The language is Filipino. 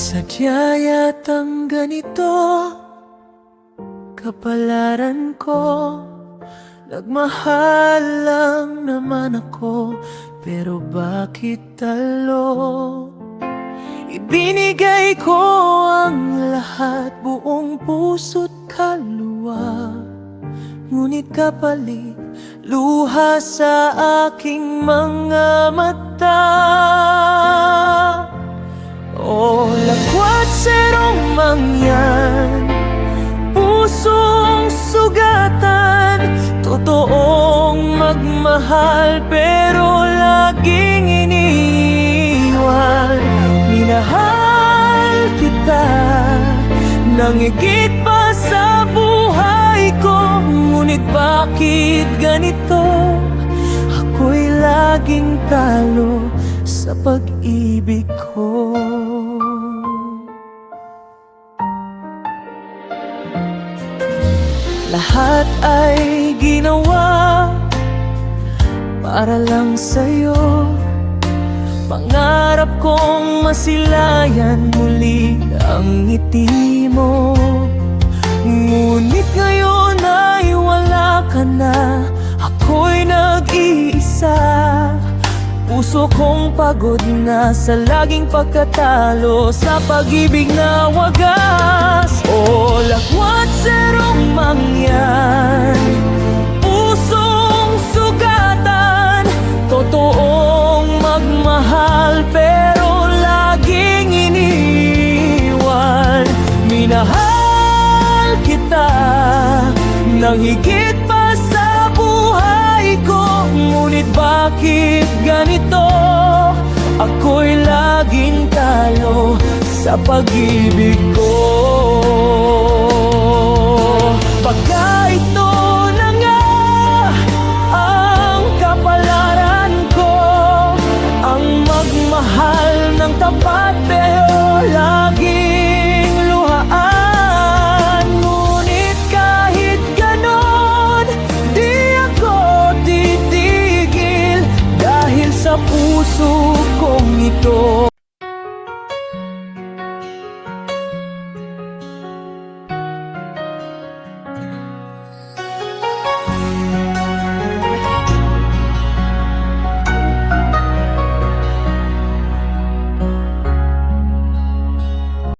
Sadya yatang ganito kapalaran ko. Nagmahal lang naman ako, pero bakit talo? Ibinigay ko ang lahat, buong puso't kaluluwa. Ngunit kapalit, luha sa aking mga mata. O lakwat serong mangyan, pusong sugatan. Totoong magmahal pero laging iniiwan. Minahal kita nang higit pa sa buhay ko. Ngunit bakit ganito? Ako'y laging talo sa pag-ibig ko. Lahat ay ginawa para lang sa'yo. Pangarap kong masilayan muli ang ngiti mo. Ngunit ngayon ay wala ka na, ako'y nag-iisa. Puso kong pagod na sa laging pagkatalo sa pag-ibig na wagas. O lakwat serong mangyan, pusong sugatan. Totoong magmahal pero laging iniwan. Minahal kita nang higit pa sa buhay ko. Ngunit bakit ganito? Ako'y laging talo sa pag-ibig ko. Baka ito na nga ang kapalaran ko, ang magmahal ng tapat pero laging luhaan. Ngunit kahit ganon, di ako titigil dahil sa puso kong ito.